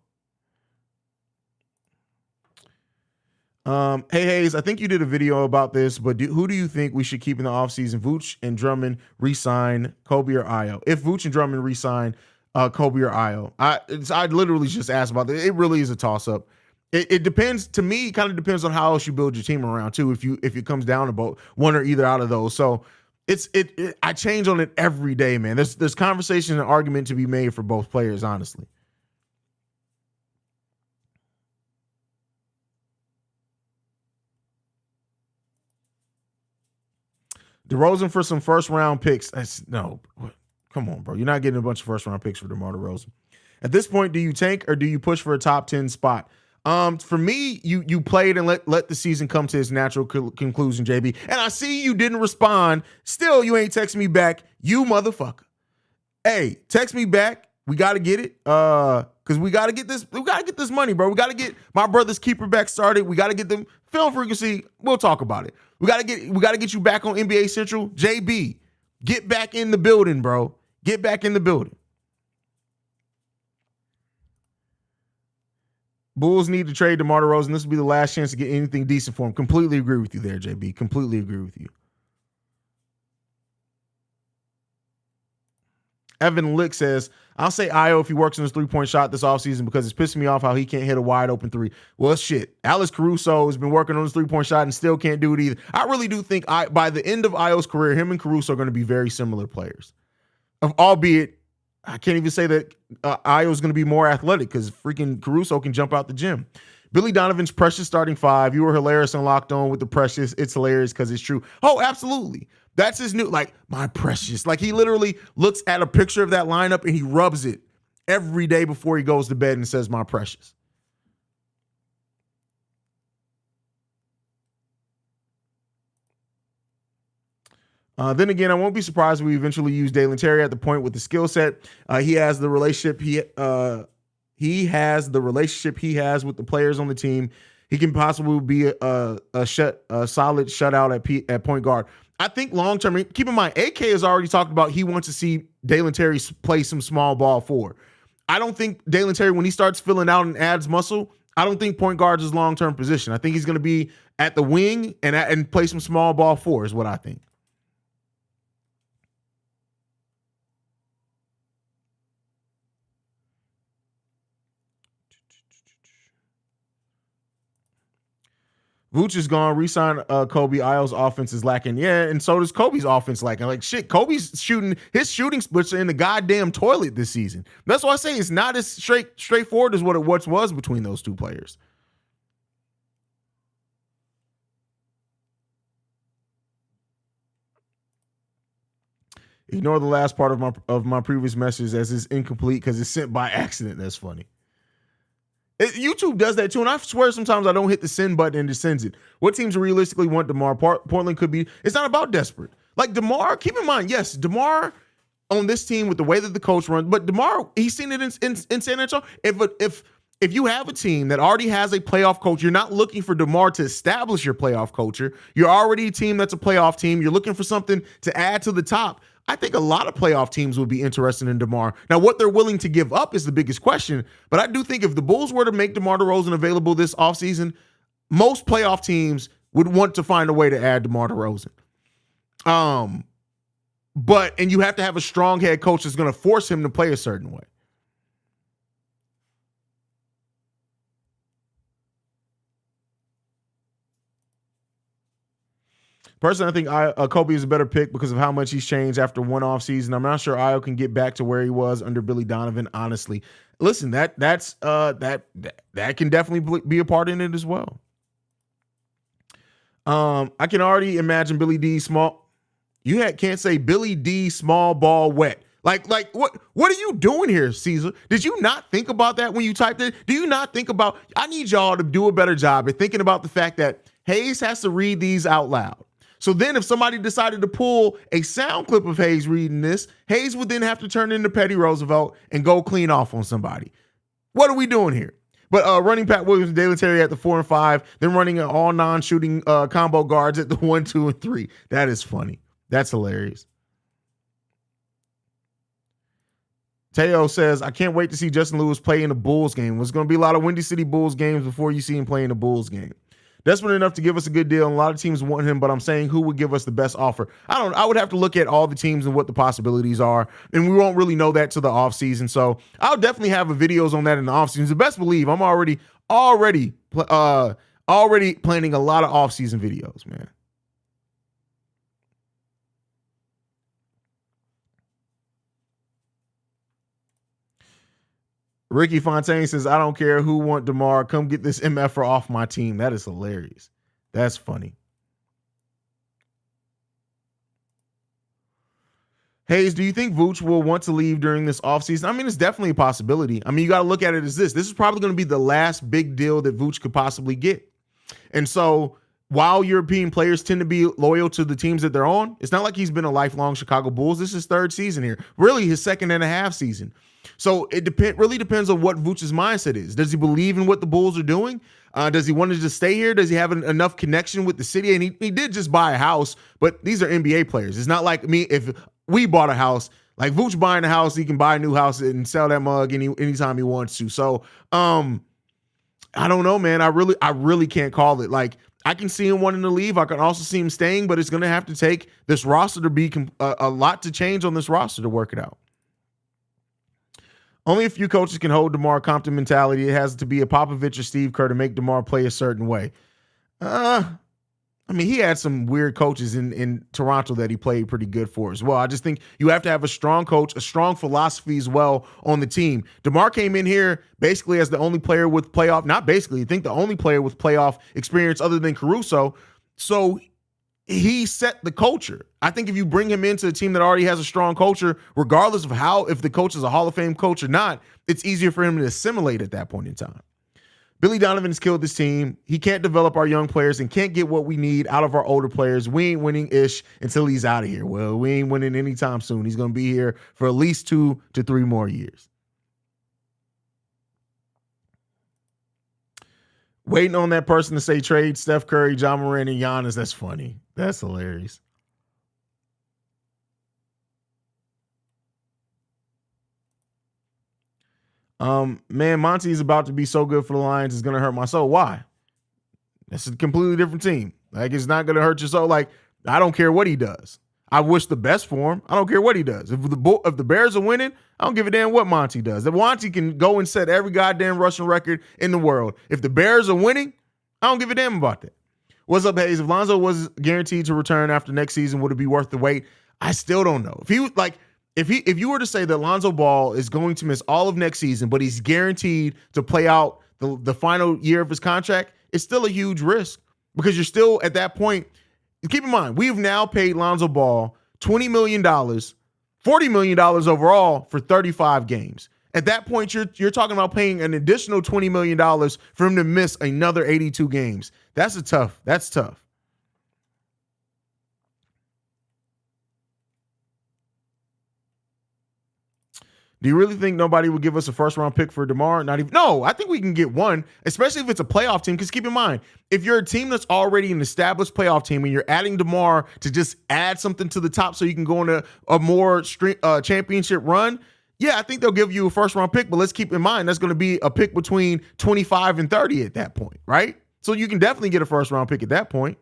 Hey, Haize, I think you did a video about this, but who do you think we should keep in the offseason? Vooch and Drummond re-sign Kobe or Ayo? If Vooch and Drummond re-sign Kobe or Ayo, I literally just asked about this. It really is a toss-up. It depends. To me, it kind of depends on how else you build your team around too. If it comes down to both one or either out of those, so. I change on it every day, man. There's conversation and argument to be made for both players, honestly. DeRozan for some first round picks. No, come on, bro. You're not getting a bunch of first round picks for DeMar DeRozan. At this point, do you tank or do you push for a top 10 spot? For me, you played and let the season come to its natural conclusion, JB. And I see you didn't respond. Still, you ain't texting me back, you motherfucker. Hey, text me back. We got to get it. Because we got to get this. We got to get this money, bro. We got to get my brother's keeper back started. We got to get them film frequency. We'll talk about it. We got to get you back on NBA Central. JB, get back in the building, bro. Get back in the building. Bulls need to trade DeMar DeRozan. This will be the last chance to get anything decent for him. Completely agree with you there, JB. Completely agree with you. Evan Lick says, I'll say Ayo if he works on his three-point shot this offseason because it's pissing me off how he can't hit a wide open three. Well, shit. Alex Caruso has been working on his three-point shot and still can't do it either. I really do think by the end of Ayo's career, him and Caruso are going to be very similar players. Albeit, I can't even say that Ayo is going to be more athletic because freaking Caruso can jump out the gym. Billy Donovan's Precious starting five. You were hilarious and locked on with the Precious. It's hilarious because it's true. Oh, absolutely. That's his new, like, my Precious. Like, he literally looks at a picture of that lineup and he rubs it every day before he goes to bed and says, my Precious. Then again, I won't be surprised if we eventually use Dalen Terry at the point with the skill set. He has the relationship he has with the players on the team. He can possibly be a solid shutout at point guard. I think long term, keep in mind, AK has already talked about he wants to see Dalen Terry play some small ball forward. I don't think Dalen Terry, when he starts filling out and adds muscle, I don't think point guard is his long term position. I think he's going to be at the wing and play some small ball forward is what I think. Vooch is gone. Resign Kobe. Io's offense is lacking. Yeah, and so does Kobe's offense lacking. Like shit, Kobe's his shooting splits are in the goddamn toilet this season. That's why I say it's not as straightforward as what it once was between those two players. Ignore the last part of my previous message as it's incomplete because it's sent by accident. That's funny. YouTube does that too, and I swear sometimes I don't hit the send button and it sends it. What teams realistically want DeMar? Portland could be. It's not about desperate. Like DeMar, keep in mind, yes, DeMar on this team with the way that the coach runs, but DeMar, he's seen it in San Antonio. If you have a team that already has a playoff coach, you're not looking for DeMar to establish your playoff culture. You're already a team that's a playoff team. You're looking for something to add to the top. I think a lot of playoff teams would be interested in DeMar. Now, what they're willing to give up is the biggest question, but I do think if the Bulls were to make DeMar DeRozan available this offseason, most playoff teams would want to find a way to add DeMar DeRozan. And you have to have a strong head coach that's going to force him to play a certain way. Personally, I think Kobe is a better pick because of how much he's changed after one off season. I'm not sure Io can get back to where he was under Billy Donovan. Honestly, listen, that can definitely be a part in it as well. I can already imagine Billy D small. Can't say Billy D small ball wet. Like what are you doing here, Caesar? Did you not think about that when you typed it? Do you not think about? I need y'all to do a better job at thinking about the fact that Haize has to read these out loud. So then if somebody decided to pull a sound clip of Haize reading this, Haize would then have to turn into Petty Roosevelt and go clean off on somebody. What are we doing here? But running Pat Williams and Dalen Terry at the 4 and 5, then running all non-shooting combo guards at the 1, 2, and 3. That is funny. That's hilarious. Teo says, I can't wait to see Justin Lewis play in the Bulls game. There's going to be a lot of Windy City Bulls games before you see him play in the Bulls game. Desperate enough to give us a good deal, and a lot of teams want him, but I'm saying who would give us the best offer? I would have to look at all the teams and what the possibilities are, and we won't really know that till the offseason. So I'll definitely have videos on that in the offseason. So best believe I'm already planning a lot of offseason videos, man. Ricky Fontaine says, I don't care who want DeMar. Come get this MFer off my team. That is hilarious. That's funny. Haize, do you think Vooch will want to leave during this offseason? I mean, it's definitely a possibility. I mean, you got to look at it as this. This is probably going to be the last big deal that Vooch could possibly get. And so while European players tend to be loyal to the teams that they're on, it's not like he's been a lifelong Chicago Bulls. This is his third season here. Really, his second and a half season. So it really depends on what Vooch's mindset is. Does he believe in what the Bulls are doing? Does he want to just stay here? Does he have enough connection with the city? And he did just buy a house, but these are NBA players. It's not like me. If we bought a house, like Vooch buying a house, he can buy a new house and sell that mug anytime he wants to. So I don't know, man. I really can't call it. Like, I can see him wanting to leave. I can also see him staying, but it's going to have to take this roster to be a lot to change on this roster to work it out. Only a few coaches can hold DeMar Compton mentality. It has to be a Popovich or Steve Kerr to make DeMar play a certain way. I mean, he had some weird coaches in Toronto that he played pretty good for as well. I just think you have to have a strong coach, a strong philosophy as well on the team. DeMar came in here basically as the only player with playoff, not basically, I think the only player with playoff experience other than Caruso. So he set the culture. I think if you bring him into a team that already has a strong culture, regardless of if the coach is a Hall of Fame coach or not, it's easier for him to assimilate at that point in time. Billy Donovan has killed this team. He can't develop our young players and can't get what we need out of our older players. We ain't winning ish until he's out of here. Well, we ain't winning anytime soon. He's going to be here for at least 2 to 3 more years. Waiting on that person to say trade Steph Curry, John Moran, and Giannis. That's funny. That's hilarious. Man, Monty is about to be so good for the Lions. It's going to hurt my soul. Why? That's a completely different team. Like, it's not going to hurt your soul. Like, I don't care what he does. I wish the best for him. I don't care what he does. If the Bears are winning, I don't give a damn what Monty does. If Monty can go and set every goddamn rushing record in the world. If the Bears are winning, I don't give a damn about that. What's up, Haize? If Lonzo was guaranteed to return after next season, would it be worth the wait? I still don't know. If you were to say that Lonzo Ball is going to miss all of next season, but he's guaranteed to play out the final year of his contract, it's still a huge risk because you're still at that point. Keep in mind, we've now paid Lonzo Ball $20 million, $40 million overall for 35 games. At that point, you're talking about paying an additional $20 million for him to miss another 82 games. That's tough. Do you really think nobody would give us a first-round pick for DeMar? Not even. No, I think we can get one, especially if it's a playoff team. Because keep in mind, if you're a team that's already an established playoff team and you're adding DeMar to just add something to the top so you can go on a more championship run, yeah, I think they'll give you a first-round pick. But let's keep in mind, that's going to be a pick between 25 and 30 at that point, right? So you can definitely get a first-round pick at that point.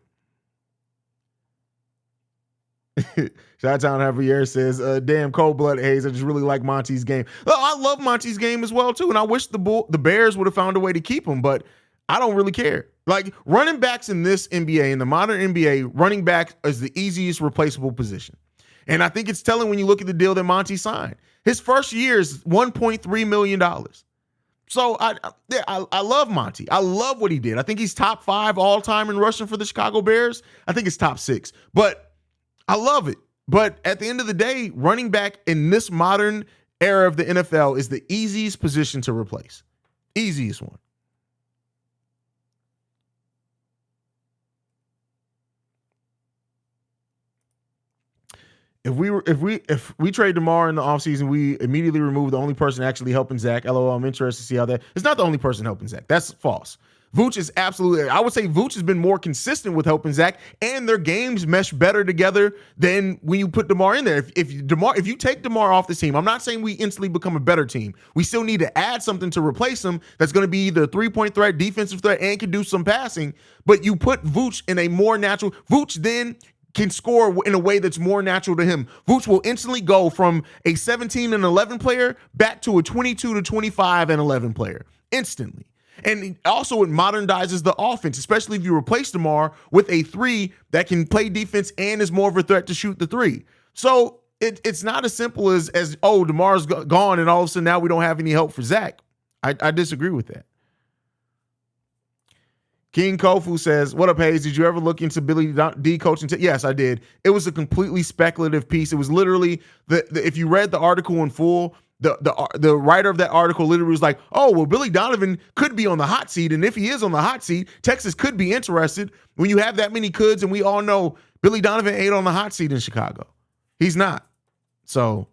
Shot-Town Javier says, damn, cold-blooded Haize. I just really like Monty's game. Well, I love Monty's game as well, too, and I wish the Bears would have found a way to keep him, but I don't really care. Like, running backs in this NBA, in the modern NBA, running back is the easiest replaceable position. And I think it's telling when you look at the deal that Monty signed. His first year is $1.3 million. So I love Monty. I love what he did. I think he's top 5 all-time in rushing for the Chicago Bears. I think it's top 6. But I love it. But at the end of the day, running back in this modern era of the NFL is the easiest position to replace. Easiest one. If we trade DeMar in the offseason, we immediately remove the only person actually helping Zach. LOL, I'm interested to see how that. It's not the only person helping Zach. That's false. Vooch is absolutely, I would say Vooch has been more consistent with helping Zach, and their games mesh better together than when you put DeMar in there. If you take DeMar off the team, I'm not saying we instantly become a better team. We still need to add something to replace him that's going to be either a three-point threat, defensive threat, and can do some passing. But you put Vooch in a more natural, Vooch then can score in a way that's more natural to him. Vooch will instantly go from a 17 and 11 player back to a 22 to 25 and 11 player instantly. And also it modernizes the offense, especially if you replace DeMar with a 3 that can play defense and is more of a threat to shoot the 3. So it's not as simple as DeMar's gone and all of a sudden now we don't have any help for Zach. I disagree with that. King Kofu says, what up, Haize? Did you ever look into Billy D coaching? Yes, I did. It was a completely speculative piece. It was literally, if you read the article in full, the writer of that article literally was like, oh, well, Billy Donovan could be on the hot seat. And if he is on the hot seat, Texas could be interested. When you have that many coulds, and we all know Billy Donovan ain't on the hot seat in Chicago. He's not. So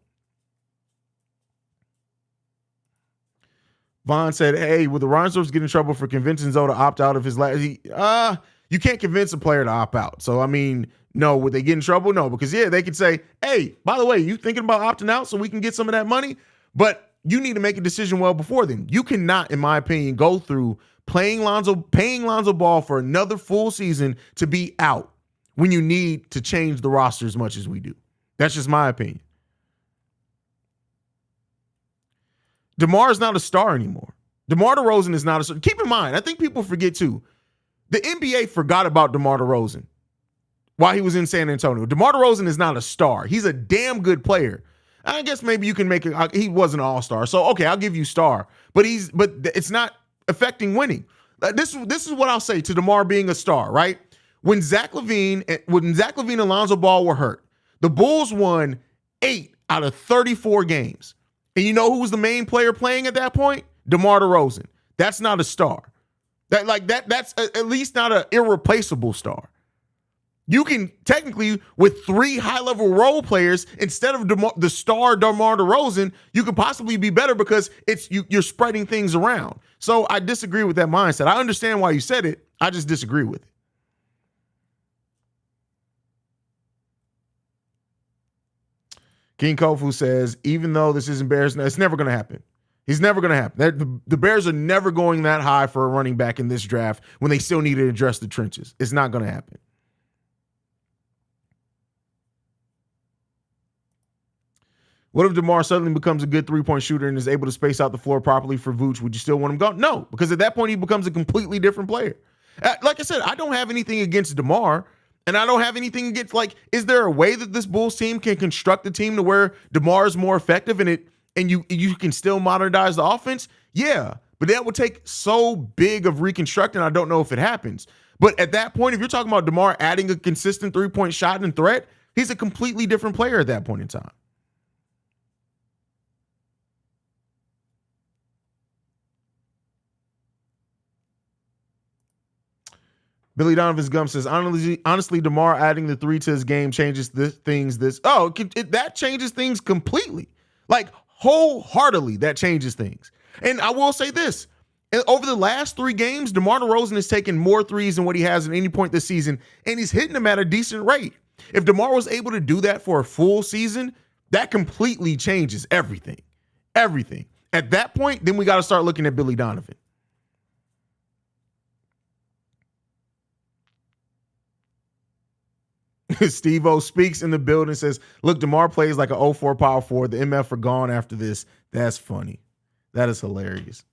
Vaughn said, hey, will the Reinsdorfs get in trouble for convincing Zoe to opt out of his last? You can't convince a player to opt out. So, I mean, no. Would they get in trouble? No, because, yeah, they could say, hey, by the way, you thinking about opting out so we can get some of that money? But you need to make a decision well before then. You cannot, in my opinion, go through paying Lonzo Ball for another full season to be out when you need to change the roster as much as we do. That's just my opinion. DeMar is not a star anymore. DeMar DeRozan is not a star. Keep in mind, I think people forget too, the NBA forgot about DeMar DeRozan while he was in San Antonio. DeMar DeRozan is not a star. He's a damn good player. I guess maybe you can make it. He was an all-star. So, okay, I'll give you star. But it's not affecting winning. This is what I'll say to DeMar being a star, right? When Zach LaVine and Lonzo Ball were hurt, the Bulls won 8 out of 34 games. And you know who was the main player playing at that point? DeMar DeRozan. That's not a star. That's at least not an irreplaceable star. You can technically, with 3 high-level role players, instead of the star DeMar DeRozan, you could possibly be better because you're spreading things around. So I disagree with that mindset. I understand why you said it. I just disagree with it. King Kofu says, even though this isn't Bears, it's never going to happen. He's never going to happen. The Bears are never going that high for a running back in this draft when they still need to address the trenches. It's not going to happen. What if DeMar suddenly becomes a good 3-point shooter and is able to space out the floor properly for Vooch? Would you still want him gone? No, because at that point he becomes a completely different player. Like I said, I don't have anything against DeMar, and I don't have anything against, is there a way that this Bulls team can construct a team to where DeMar is more effective and you can still modernize the offense? Yeah, but that would take so big of reconstructing. I don't know if it happens. But at that point, if you're talking about DeMar adding a consistent 3-point shot and threat, he's a completely different player at that point in time. Billy Donovan's Gum says, honestly, DeMar adding the 3 to his game changes things. That changes things completely. Wholeheartedly, that changes things. And I will say this. Over the last 3 games, DeMar DeRozan has taken more threes than what he has at any point this season, and he's hitting them at a decent rate. If DeMar was able to do that for a full season, that completely changes everything. Everything. At that point, then we got to start looking at Billy Donovan. Steve-O speaks in the building, says, look, DeMar plays like an 0-4 power forward. The MF are gone after this. That's funny. That is hilarious.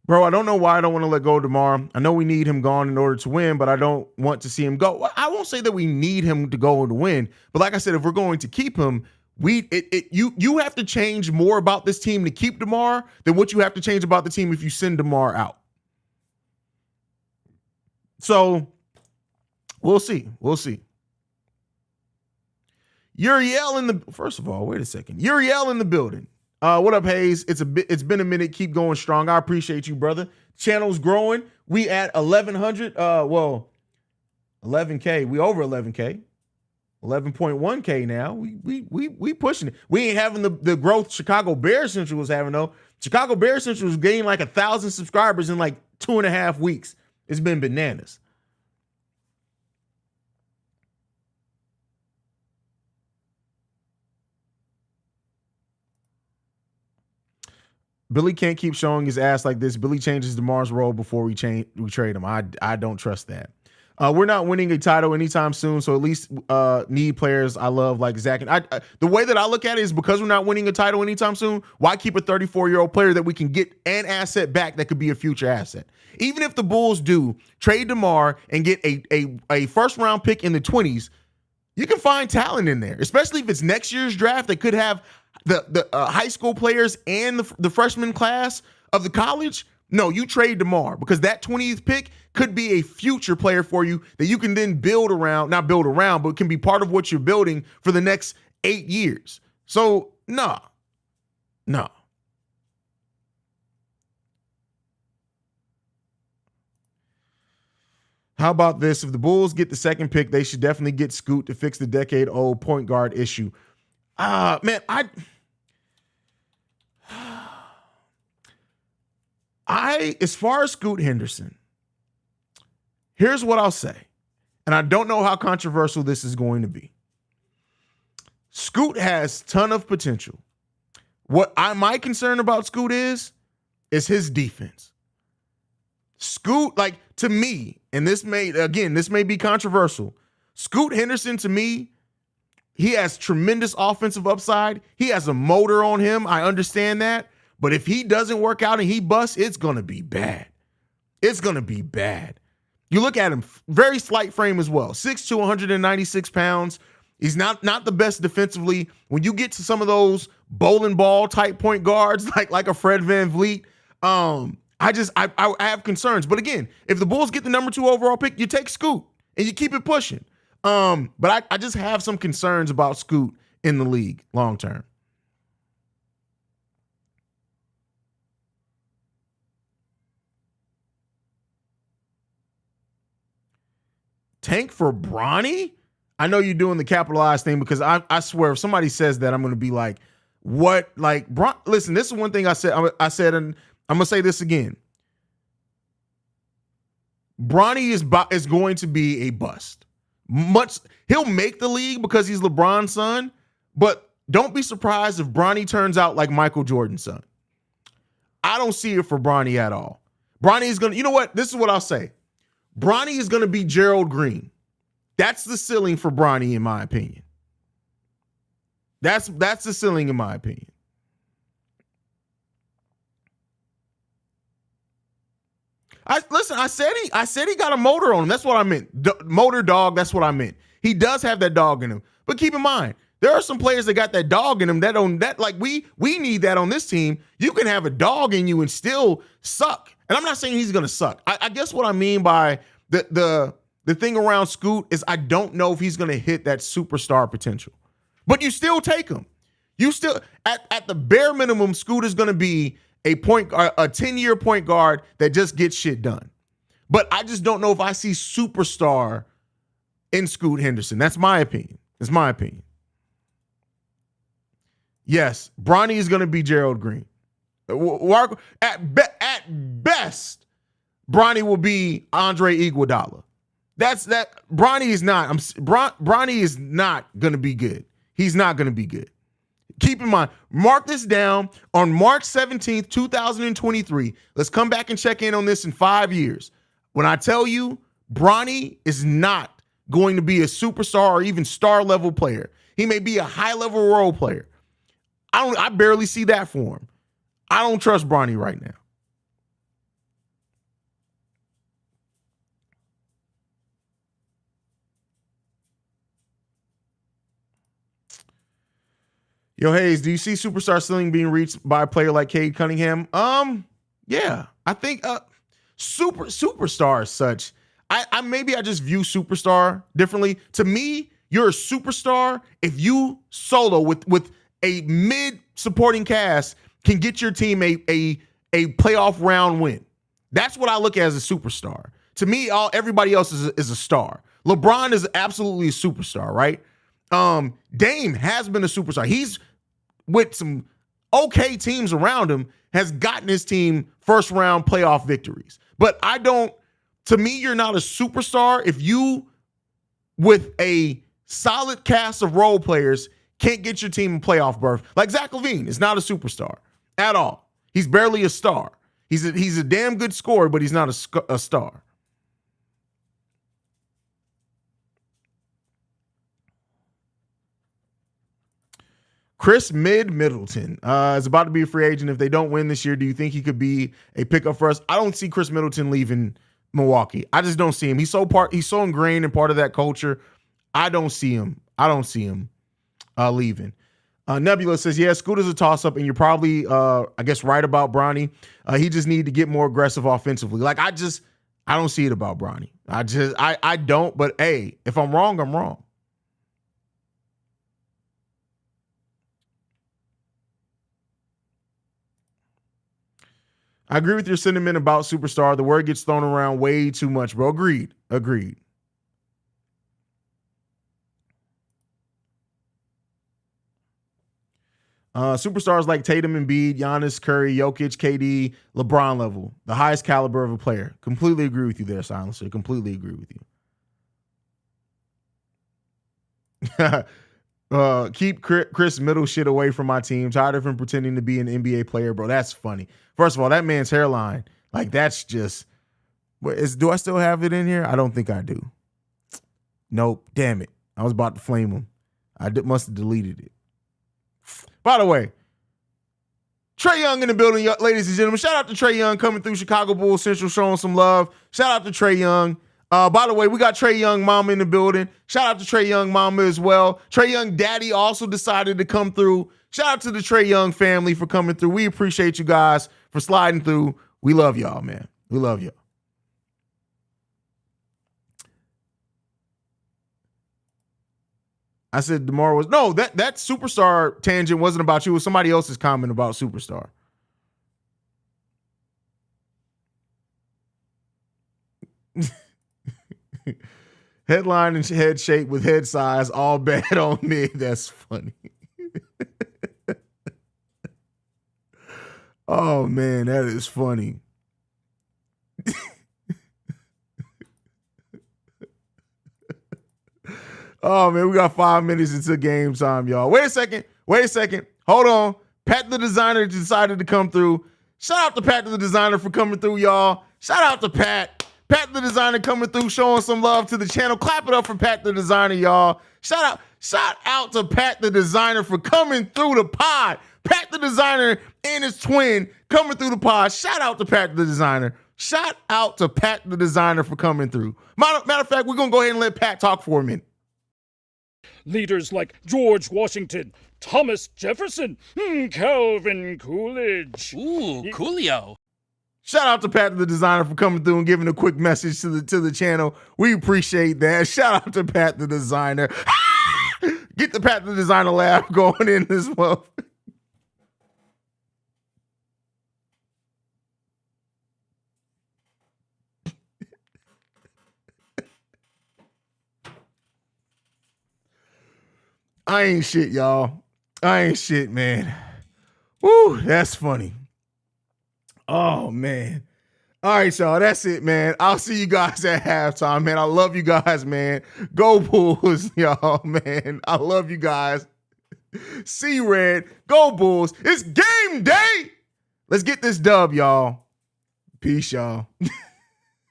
Bro, I don't know why I don't want to let go of DeMar. I know we need him gone in order to win, but I don't want to see him go. I won't say that we need him to go to win, but like I said, if we're going to keep him, you have to change more about this team to keep DeMar than what you have to change about the team if you send DeMar out. So we'll see. We'll see. Uriel first of all, wait a second. Uriel in the building. What up, Haize? It's been a minute. Keep going strong. I appreciate you, brother. Channel's growing. We at 1,100. 11K. We over 11K. 11.1K now. We pushing it. We ain't having the growth Chicago Bears Central was having, though. Chicago Bears Central was gaining 1,000 subscribers in 2.5 weeks. It's been bananas. Billy can't keep showing his ass like this. Billy changes DeMar's role before we trade him. I don't trust that. We're not winning a title anytime soon, so at least need players I love like Zach. And the way that I look at it is because we're not winning a title anytime soon, why keep a 34-year-old player that we can get an asset back that could be a future asset? Even if the Bulls do trade DeMar and get a first-round pick in the 20s, you can find talent in there, especially if it's next year's draft that could have the high school players and the freshman class of the college. No, you trade DeMar because that 20th pick could be a future player for you that you can then not build around, but can be part of what you're building for the next 8 years. So, no. How about this? If the Bulls get the second pick, they should definitely get Scoot to fix the decade-old point guard issue. Man, as far as Scoot Henderson, here's what I'll say, and I don't know how controversial this is going to be. Scoot has a ton of potential. My concern about Scoot is his defense. Scoot, to me, and this may be controversial. Scoot Henderson, to me, he has tremendous offensive upside. He has a motor on him. I understand that. But if he doesn't work out and he busts, it's going to be bad. It's going to be bad. You look at him, very slight frame as well. 6'2", 196 pounds. He's not the best defensively. When you get to some of those bowling ball type point guards, like a Fred VanVleet, I have concerns. But again, if the Bulls get the number 2 overall pick, you take Scoot and you keep it pushing. But I just have some concerns about Scoot in the league long term. Tank for Bronny? I know you're doing the capitalized thing because I swear if somebody says that, I'm going to be like, what? Like, listen, this is one thing I said, and I'm going to say this again. Bronny is going to be a bust. He'll make the league because he's LeBron's son, but don't be surprised if Bronny turns out like Michael Jordan's son. I don't see it for Bronny at all. Bronny is going to, you know what? This is what I'll say. Bronny is going to be Gerald Green. That's the ceiling for Bronny, in my opinion. That's the ceiling, in my opinion. I said he got a motor on him. That's what I meant. Motor dog, that's what I meant. He does have that dog in him. But keep in mind, there are some players that got that dog in them that like we need that on this team. You can have a dog in you and still suck. And I'm not saying he's gonna suck. I guess what I mean by the thing around Scoot is I don't know if he's gonna hit that superstar potential. But you still take him. You still at the bare minimum, Scoot is gonna be a 10-year point guard that just gets shit done. But I just don't know if I see superstar in Scoot Henderson. That's my opinion. It's my opinion. Yes, Bronny is going to be Gerald Green. At best, Bronny will be Andre Iguodala. Bronny is not. Bronny is not going to be good. He's not going to be good. Keep in mind, mark this down on March 17th, 2023. Let's come back and check in on this in 5 years. When I tell you Bronny is not going to be a superstar or even star level player. He may be a high level role player. I barely see that for him. I don't trust Bronny right now. Yo, Haize, do you see superstar ceiling being reached by a player like Cade Cunningham? Yeah. I think superstar as such. I just view superstar differently. To me, you're a superstar if you solo with a mid supporting cast can get your team a playoff round win. That's what I look at as a superstar. To me, everybody else is a star. LeBron is absolutely a superstar, right? Dame has been a superstar. He's with some okay teams around him, has gotten his team first round playoff victories. But to me, you're not a superstar if you, with a solid cast of role players, can't get your team a playoff berth. Like Zach LaVine is not a superstar at all. He's barely a star. He's a damn good scorer, but he's not a star. Chris Middleton is about to be a free agent. If they don't win this year, do you think he could be a pickup for us? I don't see Chris Middleton leaving Milwaukee. I just don't see him. He's so ingrained in part of that culture. I don't see him leaving. Nebula says, yeah, Scooter's a toss-up, and you're probably, I guess, right about Bronny. He just need to get more aggressive offensively. Like, I don't see it about Bronny. I don't, but hey, if I'm wrong, I'm wrong. I agree with your sentiment about superstar. The word gets thrown around way too much, bro. Agreed. Superstars like Tatum, Embiid, Giannis, Curry, Jokic, KD, LeBron level, the highest caliber of a player. Completely agree with you there, Silencer. Completely agree with you. Keep Chris Middle shit away from my team. Tired of him pretending to be an NBA player, bro. That's funny. First of all, that man's hairline, like that's just. Do I still have it in here? I don't think I do. Nope. Damn it. I was about to flame him. I must have deleted it. By the way, Trae Young in the building, ladies and gentlemen. Shout out to Trae Young coming through Chicago Bulls Central, showing some love. Shout out to Trae Young. By the way, we got Trae Young mama in the building. Shout out to Trae Young mama as well. Trae Young daddy also decided to come through. Shout out to the Trae Young family for coming through. We appreciate you guys for sliding through. We love y'all, man. We love y'all. I said DeMar was no, that superstar tangent wasn't about you. It was somebody else's comment about superstar. Headline and head shape with head size, all bad on me. That's funny. Oh, man, that is funny. Oh, man, we got 5 minutes into game time, y'all. Wait a second. Hold on. Pat the designer decided to come through. Shout out to Pat the designer for coming through, y'all. Shout out to Pat. Pat the designer coming through, showing some love to the channel. Clap it up for Pat the designer, y'all. Shout out to Pat the designer for coming through the pod. Pat the designer and his twin coming through the pod. Shout out to Pat the designer. Shout out to Pat the designer for coming through. Matter of fact, we're going to go ahead and let Pat talk for a minute. Leaders like George Washington, Thomas Jefferson, Calvin Coolidge. Ooh, Coolio. Shout out to Pat the designer for coming through and giving a quick message to the channel. We appreciate that. Shout out to Pat the designer. Get the Pat the designer laugh going in this month. I ain't shit, y'all. I ain't shit, man. Woo, that's funny. Oh, man. All right, y'all. That's it, man. I'll see you guys at halftime, man. I love you guys, man. Go Bulls, y'all, man. I love you guys. See Red. Go Bulls. It's game day. Let's get this dub, y'all. Peace, y'all.